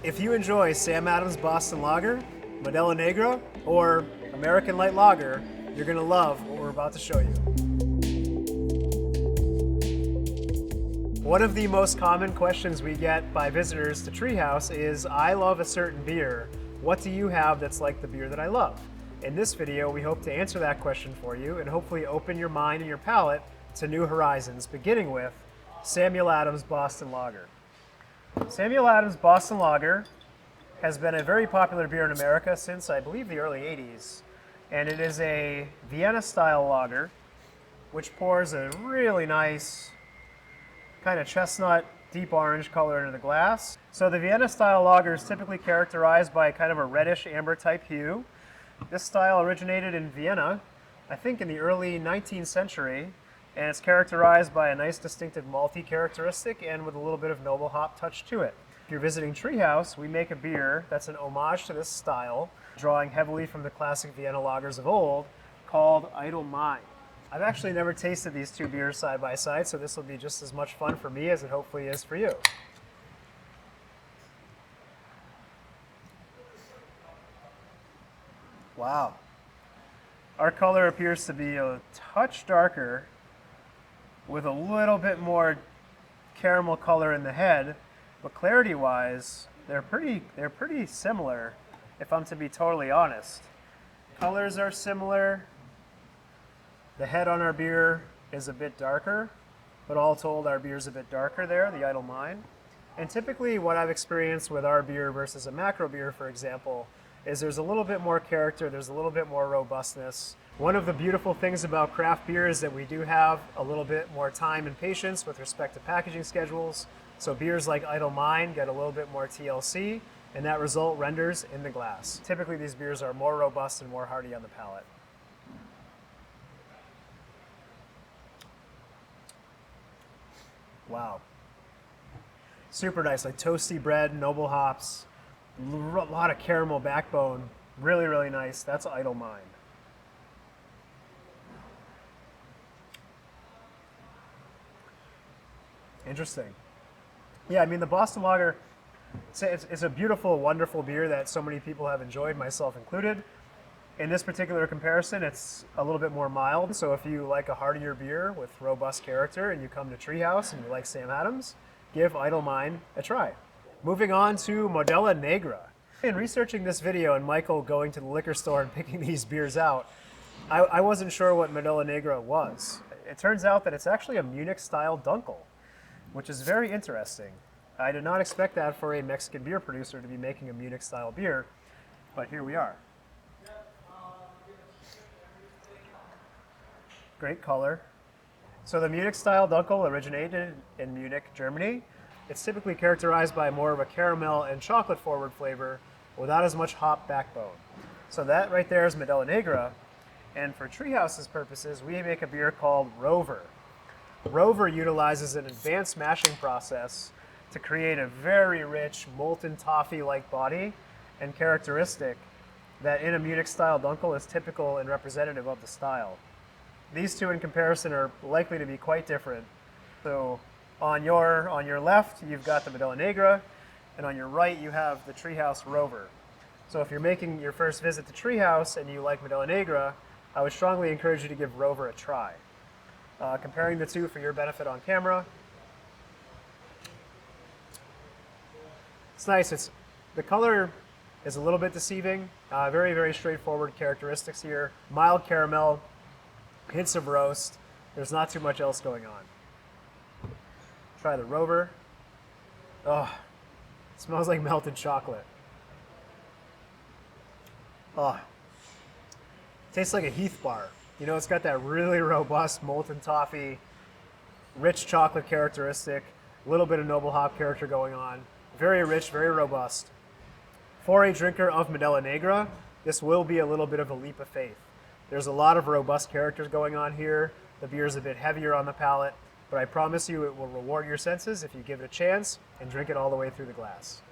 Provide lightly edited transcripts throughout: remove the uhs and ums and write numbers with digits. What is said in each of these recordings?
If you enjoy Sam Adams Boston Lager, Modelo Negra, or American Light Lager, you're going to love what we're about to show you. One of the most common questions we get by visitors to Treehouse is, I love a certain beer. What do you have that's like the beer that I love? In this video, we hope to answer that question for you and hopefully open your mind and your palate to new horizons, beginning with Samuel Adams Boston Lager. Samuel Adams Boston Lager has been a very popular beer in America since, I believe, the early 80s. And it is a Vienna-style lager, which pours a really nice kind of chestnut, deep orange color into the glass. So the Vienna-style lager is typically characterized by kind of a reddish amber type hue. This style originated in Vienna, I think in the early 19th century, and it's characterized by a nice distinctive malty characteristic and with a little bit of noble hop touch to it. If you're visiting Treehouse, we make a beer that's an homage to this style, drawing heavily from the classic Vienna lagers of old, called Idle Mind. I've actually never tasted these two beers side by side, so this will be just as much fun for me as it hopefully is for you. Wow. Our color appears to be a touch darker with a little bit more caramel color in the head, but clarity-wise, they're pretty similar, if I'm to be totally honest. Colors are similar. The head on our beer is a bit darker, but all told, our beer's a bit darker there, the Idle Mind. And typically what I've experienced with our beer versus a macro beer, for example, is there's a little bit more character, there's a little bit more robustness. One of the beautiful things about craft beer is that we do have a little bit more time and patience with respect to packaging schedules. So beers like Idle Mind get a little bit more TLC, and that result renders in the glass. Typically these beers are more robust and more hearty on the palate. Wow. Super nice, like toasty bread, noble hops, a lot of caramel backbone. Really, really nice. That's Idle Mind. Interesting. Yeah, I mean, the Boston Lager, it's a beautiful, wonderful beer that so many people have enjoyed, myself included. In this particular comparison, it's a little bit more mild. So if you like a heartier beer with robust character and you come to Treehouse and you like Sam Adams, give Idle Mind a try. Moving on to Modello Negra. In researching this video and Michael going to the liquor store and picking these beers out, I wasn't sure what Modello Negra was. It turns out that it's actually a Munich-style Dunkel, which is very interesting. I did not expect that for a Mexican beer producer to be making a Munich-style beer, but here we are. Great color. So the Munich-style Dunkel originated in Munich, Germany. It's typically characterized by more of a caramel and chocolate-forward flavor without as much hop backbone. So that right there is Modello Negra. And for Treehouse's purposes, we make a beer called Rover. Rover utilizes an advanced mashing process to create a very rich, molten toffee-like body and characteristic that in a Munich-style Dunkel is typical and representative of the style. These two in comparison are likely to be quite different. So on your left, you've got the Modello Negra, and on your right, you have the Treehouse Rover. So if you're making your first visit to Treehouse and you like Modello Negra, I would strongly encourage you to give Rover a try. Comparing the two for your benefit on camera. It's nice. The color is a little bit deceiving. Very, very straightforward characteristics here. Mild caramel, hints of roast. There's not too much else going on. Try the Rover. Oh, it smells like melted chocolate. Oh, tastes like a Heath bar. You know, it's got that really robust molten toffee, rich chocolate characteristic, a little bit of noble hop character going on. Very rich, very robust. For a drinker of Modello Negra, this will be a little bit of a leap of faith. There's a lot of robust characters going on here. The beer is a bit heavier on the palate, but I promise you it will reward your senses if you give it a chance and drink it all the way through the glass.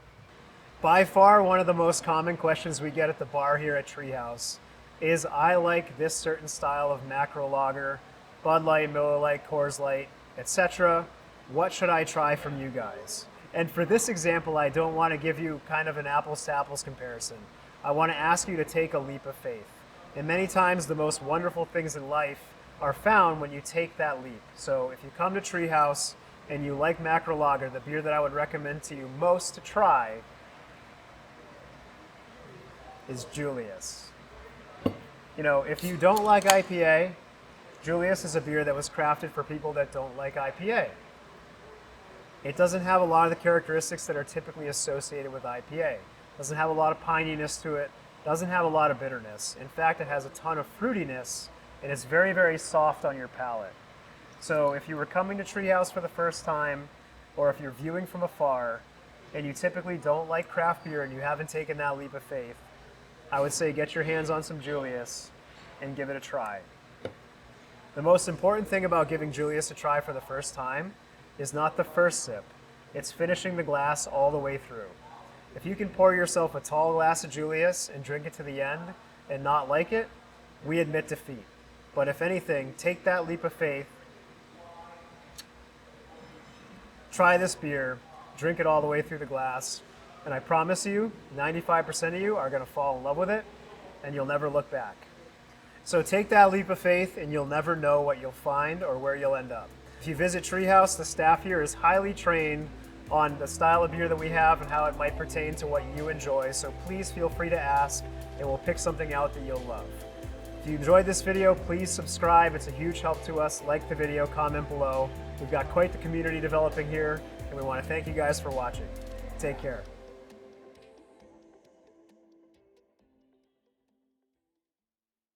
By far, one of the most common questions we get at the bar here at Treehouse is, I like this certain style of macro lager, Bud Light, Miller Lite, Coors Light, etc. What should I try from you guys? And for this example, I don't want to give you kind of an apples to apples comparison. I want to ask you to take a leap of faith. And many times the most wonderful things in life are found when you take that leap. So if you come to Treehouse and you like macro lager, the beer that I would recommend to you most to try is Julius. You know, if you don't like IPA, Julius is a beer that was crafted for people that don't like IPA. It doesn't have a lot of the characteristics that are typically associated with IPA. It doesn't have a lot of pininess to it. Doesn't have a lot of bitterness. In fact, it has a ton of fruitiness, and it's very, very soft on your palate. So if you were coming to Treehouse for the first time, or if you're viewing from afar, and you typically don't like craft beer and you haven't taken that leap of faith, I would say get your hands on some Julius and give it a try. The most important thing about giving Julius a try for the first time is not the first sip. It's finishing the glass all the way through. If you can pour yourself a tall glass of Julius and drink it to the end and not like it, we admit defeat. But if anything, take that leap of faith, try this beer, drink it all the way through the glass, and I promise you, 95% of you are going to fall in love with it, and you'll never look back. So take that leap of faith, and you'll never know what you'll find or where you'll end up. If you visit Treehouse, the staff here is highly trained on the style of beer that we have and how it might pertain to what you enjoy, so please feel free to ask, and we'll pick something out that you'll love. If you enjoyed this video, please subscribe. It's a huge help to us. Like the video, comment below. We've got quite the community developing here, and we want to thank you guys for watching. Take care.